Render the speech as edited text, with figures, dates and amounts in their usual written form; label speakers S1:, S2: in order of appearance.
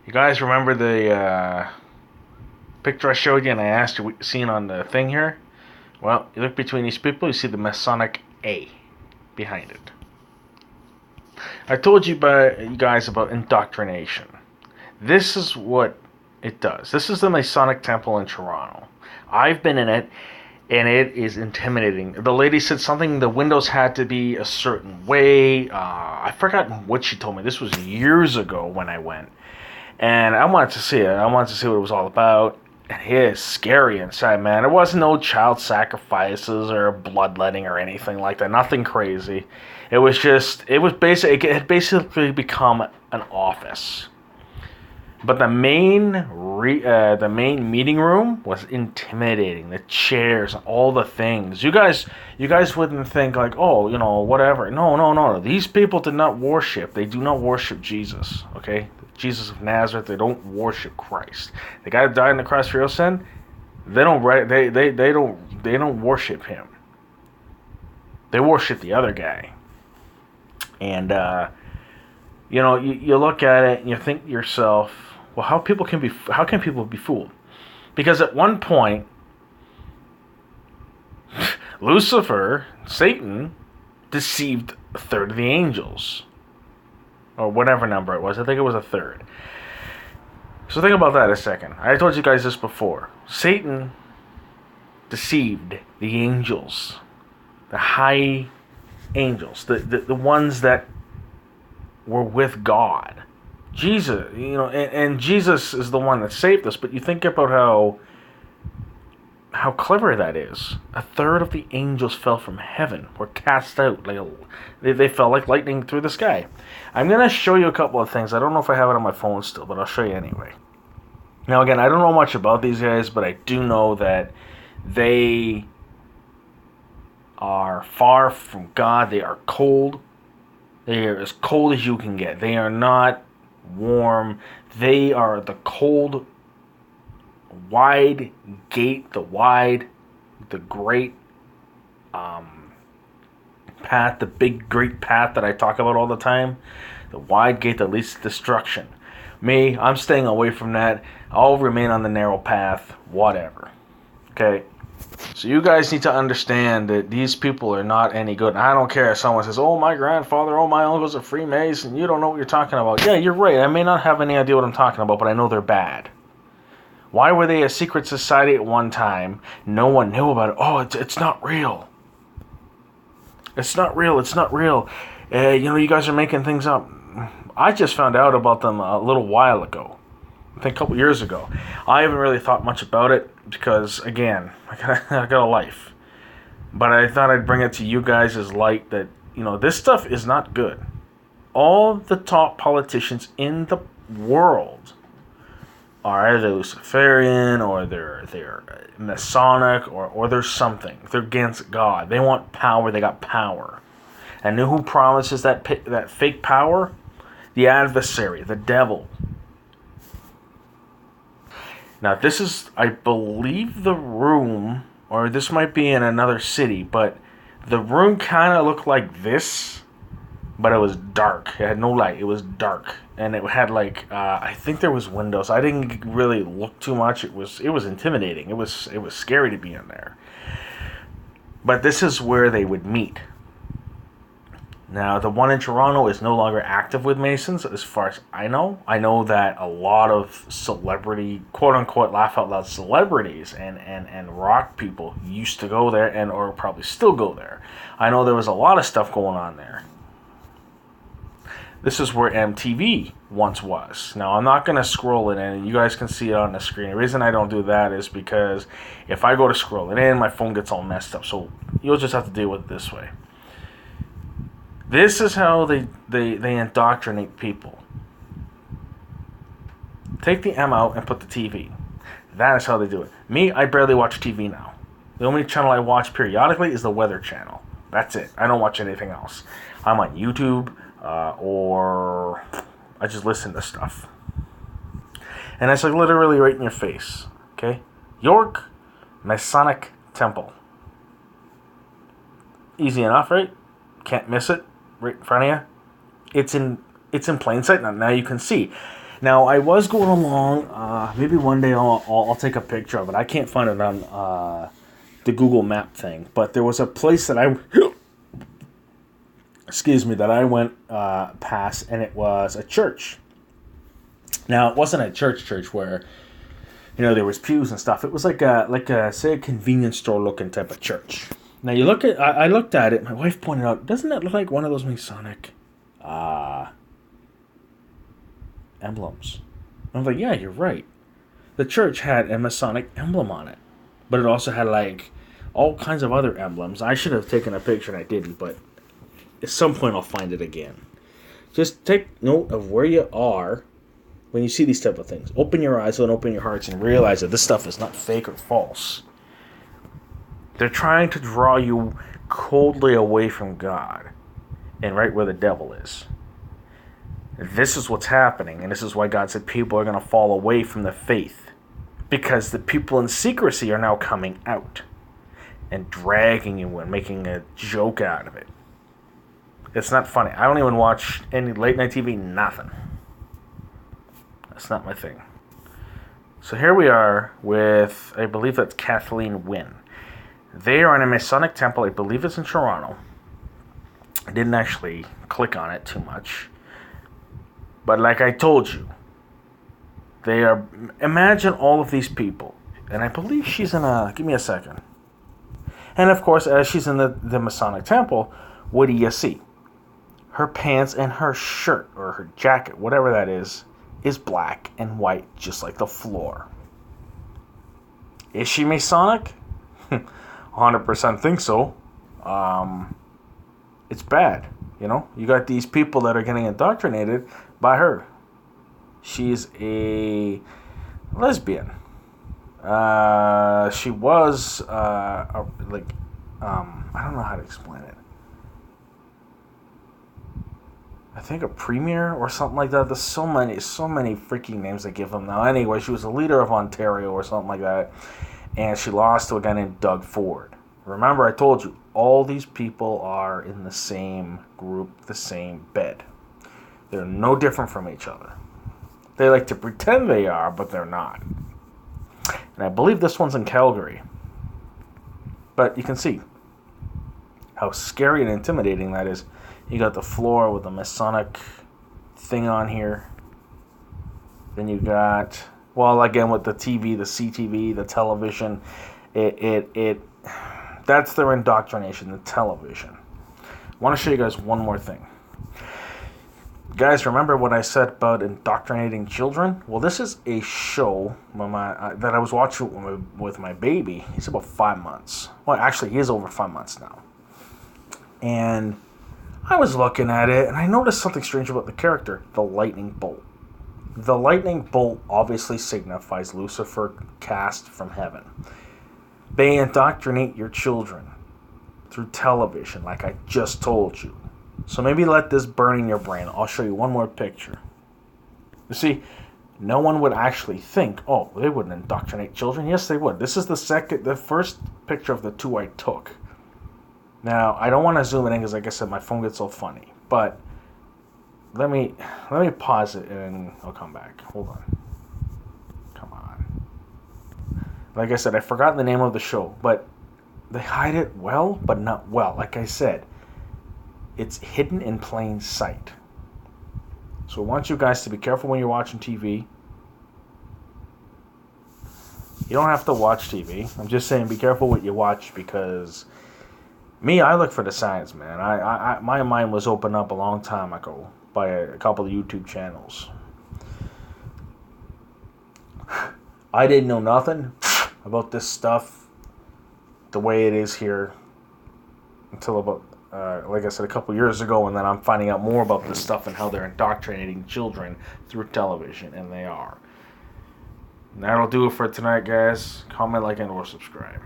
S1: You guys remember the picture I showed you and I asked you what you seen on the thing here? Well, you look between these people, you see the Masonic A behind it. I told you guys about indoctrination. This is what it does. This is the Masonic Temple in Toronto. I've been in it, and it is intimidating. The lady said something, the windows had to be a certain way. I forgot what she told me. This was years ago when I went. And I wanted to see it. I wanted to see what it was all about. And it is scary inside, man. There wasn't no child sacrifices or bloodletting or anything like that. Nothing crazy. It had basically become an office. But the main meeting room was intimidating. The chairs, all the things. You guys wouldn't think like, oh, whatever. No. These people did not worship. They do not worship Jesus. Okay, Jesus of Nazareth. They don't worship Christ. The guy that died on the cross for your sin. They don't worship him. They worship the other guy. And you look at it and you think to yourself, well, how can people be fooled? Because at one point, Lucifer, Satan, deceived a third of the angels, or whatever number it was. I think it was a third. So think about that a second. I told you guys this before. Satan deceived the angels, the high angels, the ones that were with God. Jesus, and Jesus is the one that saved us, but you think about how clever that is. A third of the angels fell from heaven, were cast out. They fell like lightning through the sky. I'm going to show you a couple of things. I don't know if I have it on my phone still, but I'll show you anyway. Now, again, I don't know much about these guys, but I do know that they are far from God. They are cold. They are as cold as you can get. They are not warm. They are the cold, wide gate, the great path, the big, great path that I talk about all the time. The wide gate that leads to destruction. Me, I'm staying away from that. I'll remain on the narrow path, whatever. Okay? So you guys need to understand that these people are not any good. And I don't care if someone says, oh, my grandfather, oh, my uncle's a Freemason. You don't know what you're talking about. Yeah, you're right. I may not have any idea what I'm talking about, but I know they're bad. Why were they a secret society at one time? No one knew about it. Oh, it's not real. It's not real. It's not real. You guys are making things up. I just found out about them a little while ago. I think a couple years ago. I haven't really thought much about it because, again, I got a life. But I thought I'd bring it to you guys as light that, this stuff is not good. All the top politicians in the world are either Luciferian or they're Masonic or they're something. They're against God. They want power. They got power. And who promises that fake power? The adversary, the devil. Now, this is, I believe, the room, or this might be in another city, but the room kind of looked like this, but it was dark. It had no light. It was dark. And it had, I think there was windows. I didn't really look too much. It was intimidating. It was scary to be in there. But this is where they would meet. Now, the one in Toronto is no longer active with Masons, as far as I know. I know that a lot of celebrity, quote-unquote, laugh-out-loud celebrities and rock people used to go there or probably still go there. I know there was a lot of stuff going on there. This is where MTV once was. Now, I'm not going to scroll it in, and you guys can see it on the screen. The reason I don't do that is because if I go to scroll it in, my phone gets all messed up. So you'll just have to deal with it this way. This is how they indoctrinate people. Take the M out and put the TV. That is how they do it. Me, I barely watch TV now. The only channel I watch periodically is the Weather Channel. That's it. I don't watch anything else. I'm on YouTube or I just listen to stuff. And it's literally right in your face. Okay? York Masonic Temple. Easy enough, right? Can't miss it. Right in front of you. It's in plain sight now you can see. Now, I was going along. Maybe one day I'll take a picture of it. I can't find it on the Google Map thing. But there was a place that I... excuse me, that I went past, and it was a church. Now, it wasn't a church where, there was pews and stuff. It was like a say, a convenience store looking type of church. Now, you look at, I looked at it, my wife pointed out, doesn't that look like one of those Masonic emblems? I was like, yeah, you're right. The church had a Masonic emblem on it, but it also had, like, all kinds of other emblems. I should have taken a picture, and I didn't, but at some point I'll find it again. Just take note of where you are when you see these type of things. Open your eyes and open your hearts and realize that this stuff is not fake or false. They're trying to draw you coldly away from God and right where the devil is. This is what's happening, and this is why God said people are going to fall away from the faith, because the people in secrecy are now coming out and dragging you and making a joke out of it. It's not funny. I don't even watch any late night TV, nothing. That's not my thing. So here we are with, I believe that's Kathleen Wynne. They are in a Masonic temple. I believe it's in Toronto. I didn't actually click on it too much. But like I told you, they are, imagine all of these people. And I believe she's in a, give me a second. And of course, as she's in the Masonic temple, what do you see? Her pants and her shirt, or her jacket, whatever that is black and white, just like the floor. Is she Masonic? 100% think so. It's bad, You got these people that are getting indoctrinated by her. She's a lesbian. She was, I don't know how to explain it. I think a premier or something like that. There's so many freaking names they give them now. Anyway, she was a leader of Ontario or something like that. And she lost to a guy named Doug Ford. Remember, I told you, all these people are in the same group, the same bed. They're no different from each other. They like to pretend they are, but they're not. And I believe this one's in Calgary. But you can see how scary and intimidating that is. You got the floor with the Masonic thing on here. Then you got, well, again with the TV, the CTV, the television. That's their indoctrination, the television. I want to show you guys one more thing. Guys, remember what I said about indoctrinating children? Well, this is a show that I was watching with my baby. He's about 5 months. Well, actually, he is over 5 months now. And I was looking at it, and I noticed something strange about the character, the lightning bolt. The lightning bolt obviously signifies Lucifer cast from heaven. They indoctrinate your children through television, like I just told you. So maybe let this burn in your brain. I'll show you one more picture. You see, no one would actually think, oh, they wouldn't indoctrinate children. Yes, they would. This is the first picture of the two I took. Now, I don't want to zoom it in because, like I said, my phone gets so funny. But let me pause it and I'll come back. Hold on. Come on. Like I said, I forgot the name of the show, but they hide it well, but not well. Like I said, it's hidden in plain sight. So I want you guys to be careful when you're watching TV. You don't have to watch TV. I'm just saying be careful what you watch because... Me, I look for the signs, man. My mind was opened up a long time ago by a couple of YouTube channels. I didn't know nothing about this stuff the way it is here until about, like I said, a couple years ago, and then I'm finding out more about this stuff and how they're indoctrinating children through television, and they are. And that'll do it for tonight, guys. Comment, like, and or subscribe.